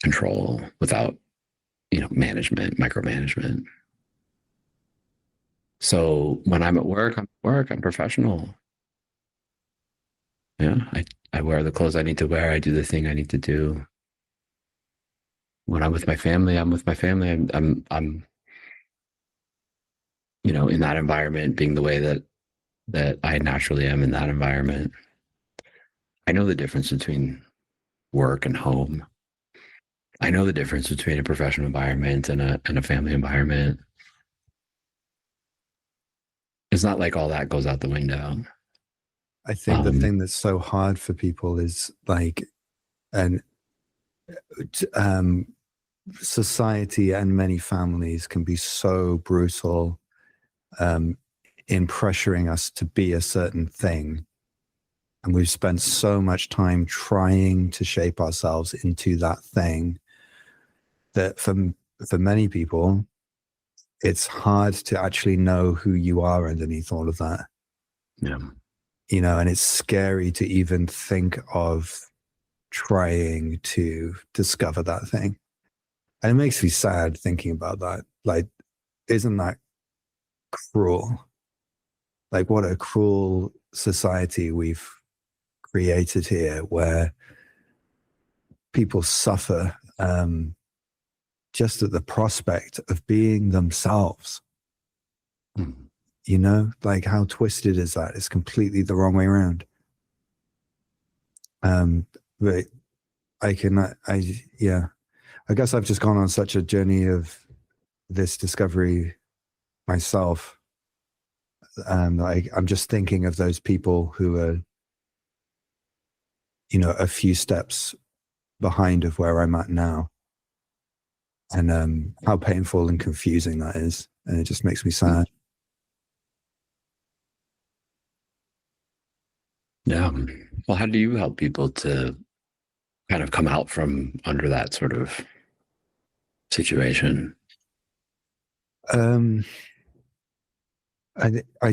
control, without management, micromanagement. So when I'm at work, I'm professional. Yeah, I wear the clothes I need to wear. I do the thing I need to do. When I'm with my family, I'm with my family. I'm in that environment, being the way that I naturally am in that environment. I know the difference between work and home. I know the difference between a professional environment and a family environment. It's not like all that goes out the window. I think the thing that's so hard for people is like, society and many families can be so brutal in pressuring us to be a certain thing. And we've spent so much time trying to shape ourselves into that thing that for many people, it's hard to actually know who you are underneath all of that. Yeah. And it's scary to even think of trying to discover that thing. And it makes me sad thinking about that. Like, isn't that cruel? Like, what a cruel society we've created here where people suffer just at the prospect of being themselves. Mm. You know, like how twisted is that? It's completely the wrong way around. But yeah, I guess I've just gone on such a journey of this discovery myself. I'm just thinking of those people who are, you know, a few steps behind of where I'm at now, and how painful and confusing that is, and it just makes me sad. Yeah. Well, how do you help people to kind of come out from under that sort of situation? I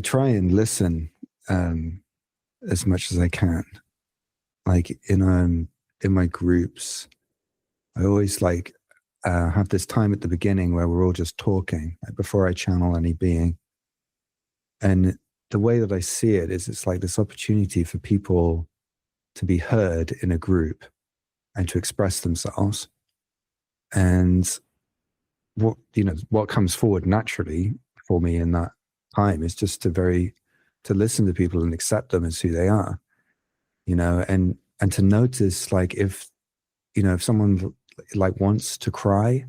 try and listen as much as I can. Like in my groups, I always like have this time at the beginning where we're all just talking, like before I channel any being. And the way that I see it is it's like this opportunity for people to be heard in a group and to express themselves. And what comes forward naturally for me in that time is just to listen to people and accept them as who they are, you know, and to notice, like, if someone like wants to cry,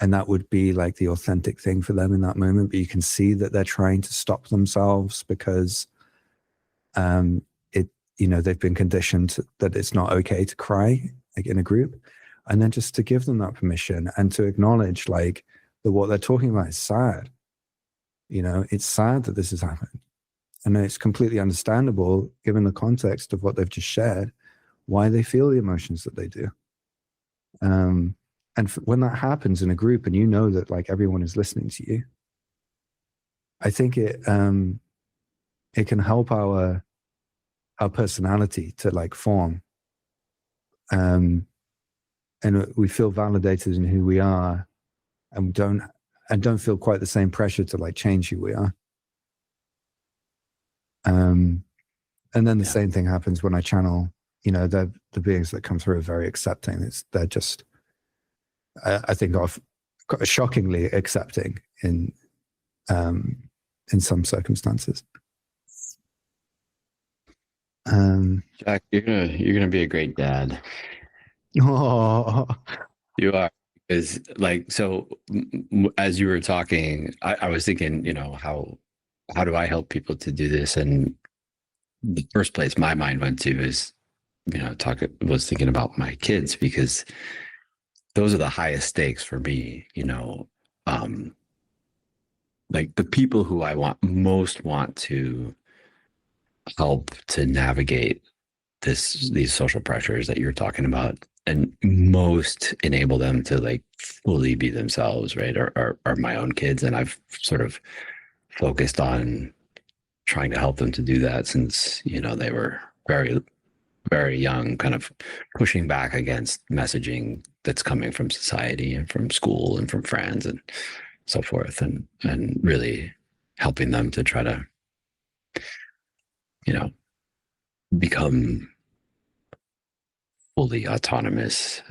and that would be like the authentic thing for them in that moment, but you can see that they're trying to stop themselves because they've been conditioned that it's not okay to cry, like in a group. And then just to give them that permission and to acknowledge, like, that what they're talking about is sad. You know, it's sad that this has happened. And it's completely understandable, given the context of what they've just shared, why they feel the emotions that they do. And when that happens in a group and you know that, like, everyone is listening to you, I think it can help our personality to, like, form. And we feel validated in who we are, and don't feel quite the same pressure to, like, change who we are. And then the same thing happens when I channel. You know, the beings that come through are very accepting. They're just, I think, of shockingly accepting in some circumstances. Jack, you're gonna be a great dad. Oh, You are, because, like, so as you were talking, I was thinking, how do I help people to do this? And the first place my mind went to is, was thinking about my kids, because those are the highest stakes for me. Like the people who I want to help to navigate these social pressures that you're talking about, and most enable them to, like, fully be themselves, right, are my own kids. And I've sort of focused on trying to help them to do that since they were very, very young, kind of pushing back against messaging that's coming from society and from school and from friends and so forth, and really helping them to try to become fully autonomous,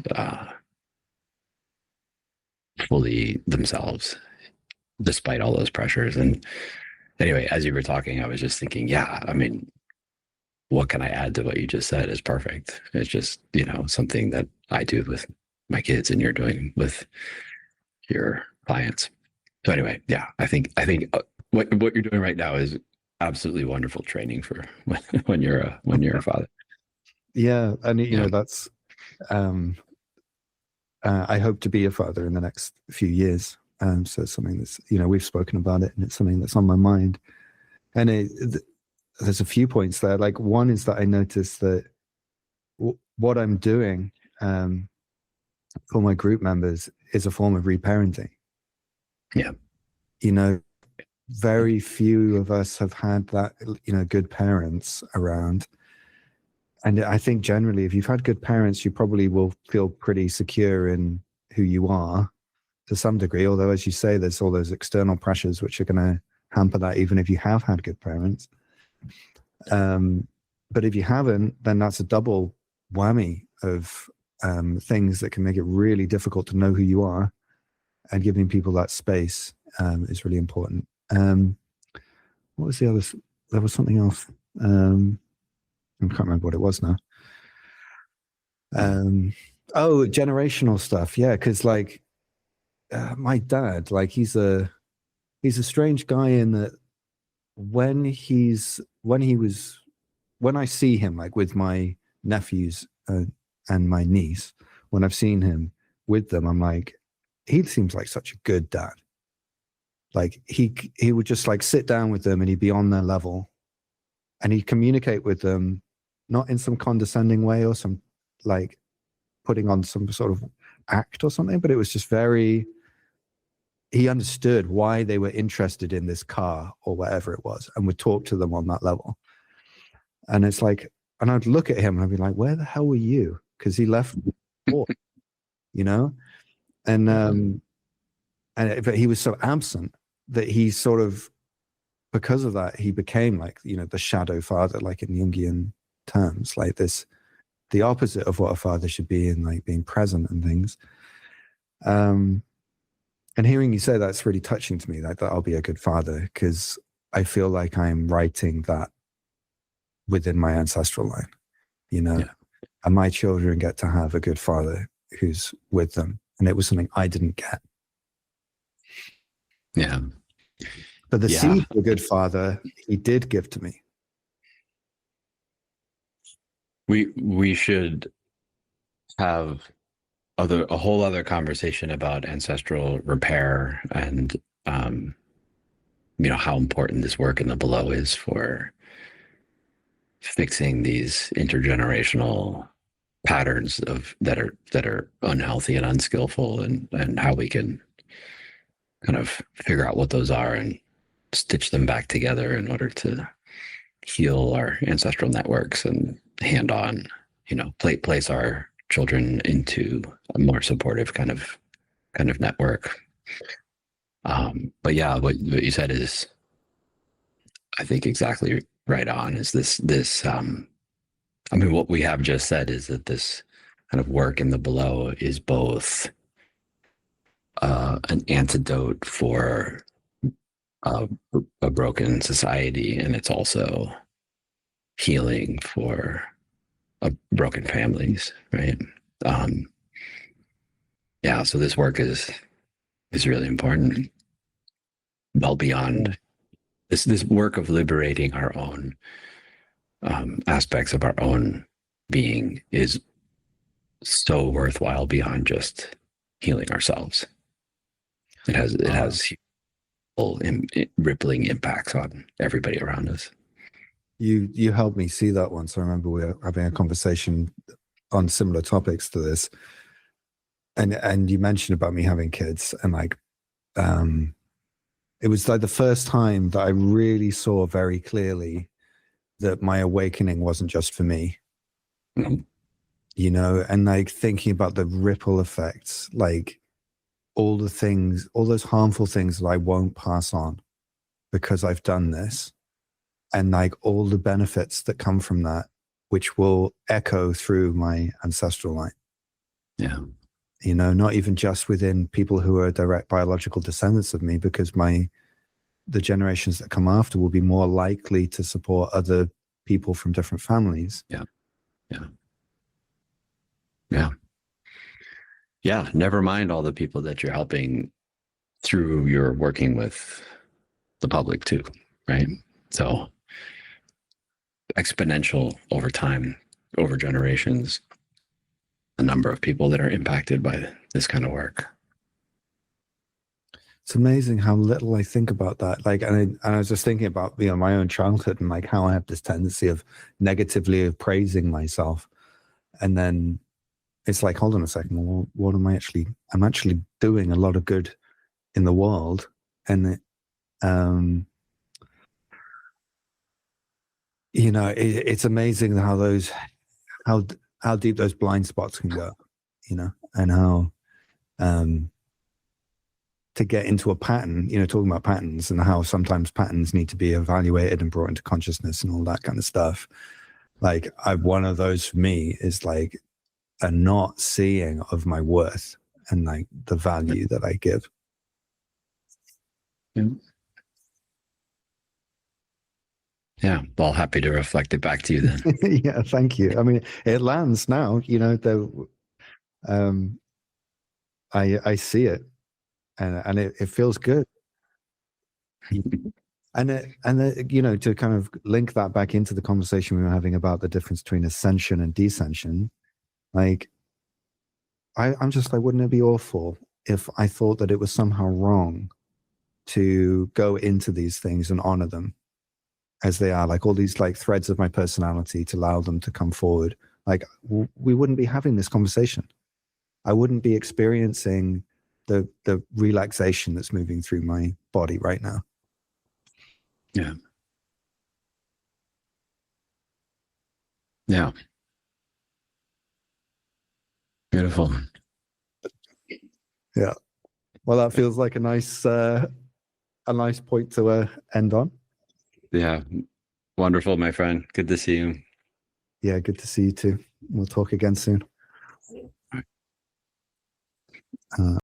fully themselves, despite all those pressures. And anyway, as you were talking, I was just thinking, yeah, I mean, what can I add to what you just said is perfect. It's just, something that I do with my kids and you're doing with your clients. So anyway, yeah, I think what you're doing right now is absolutely wonderful training for when you're a father. Yeah, and that's. I hope to be a father in the next few years. So it's something that's, we've spoken about it, and it's something that's on my mind. And there's a few points there. Like, one is that I noticed that what I'm doing for my group members is a form of reparenting. Yeah. Very few of us have had that, good parents around. And I think generally, if you've had good parents, you probably will feel pretty secure in who you are to some degree. Although, as you say, there's all those external pressures which are going to hamper that, even if you have had good parents. But if you haven't, then that's a double whammy of things that can make it really difficult to know who you are, and giving people that space is really important. What was the other? There was something else. I can't remember what it was now. Oh, generational stuff. Yeah, because like my dad, like he's a strange guy in that when I see him, like with my nephews and my niece, when I've seen him with them, I'm like, he seems like such a good dad. Like he would just like sit down with them and he'd be on their level, and he'd communicate with them, not in some condescending way or some like putting on some sort of act or something, but it was just very, he understood why they were interested in this car or whatever it was, and would talk to them on that level. And it's like, and I'd look at him and I'd be like, where the hell were you? Because he left before, you know? And but he was so absent that he sort of, because of that, he became like, you know, the shadow father, like in Jungian terms, like this, the opposite of what a father should be, in like being present and things. And hearing you say that's really touching to me, like that I'll be a good father, because I feel like I'm writing that within my ancestral line, you know, and my children get to have a good father who's with them. And it was something I didn't get. Yeah. But the seed of a good father, he did give to me. We should have a whole other conversation about ancestral repair and you know, how important this work in the below is for fixing these intergenerational patterns of that are unhealthy and unskillful, and how we can kind of figure out what those are and stitch them back together in order to heal our ancestral networks and hand on, you know, place our children into a more supportive kind of network. But yeah, what you said is, I think, exactly right on. Is this I mean, what we have just said is that this kind of work in the below is both an antidote for a broken society, and it's also healing for broken families, right? Yeah, so this work is really important. Well beyond this work of liberating our own aspects of our own being is so worthwhile beyond just healing ourselves. It has rippling impacts on everybody around us. You helped me see that once. I remember we were having a conversation on similar topics to this, and you mentioned about me having kids, and like it was like the first time that I really saw very clearly that my awakening wasn't just for me. Mm-hmm. You know, and like thinking about the ripple effects, like all the things, all those harmful things that I won't pass on because I've done this, and like all the benefits that come from that, which will echo through my ancestral line. Yeah. You know, not even just within people who are direct biological descendants of me, because the generations that come after will be more likely to support other people from different families. Yeah. Never mind all the people that you're helping through your working with the public too, right? So exponential over time, over generations, the number of people that are impacted by this kind of work. It's amazing how little I think about that. Like, and I was just thinking about, you know, my own childhood and like how I have this tendency of negatively praising myself. And then it's like, hold on a second, well, what am I actually, I'm actually doing a lot of good in the world. And, you know, it's amazing how deep those blind spots can go, you know, and how, to get into a pattern, you know, talking about patterns and how sometimes patterns need to be evaluated and brought into consciousness and all that kind of stuff. Like one of those for me is like a not seeing of my worth and like the value that I give. Yeah. Well, happy to reflect it back to you then. Yeah, thank you. I mean, it lands now, you know, though. I see it, and it feels good. And you know, to kind of link that back into the conversation we were having about the difference between ascension and descension, like I'm just like, wouldn't it be awful if I thought that it was somehow wrong to go into these things and honor them as they are, like all these like threads of my personality, to allow them to come forward? Like we wouldn't be having this conversation. I wouldn't be experiencing the relaxation that's moving through my body right now. Yeah. Yeah. Beautiful. Yeah. Well, that feels like a nice point to end on. Yeah. Wonderful, my friend. Good to see you. Yeah, good to see you too. We'll talk again soon.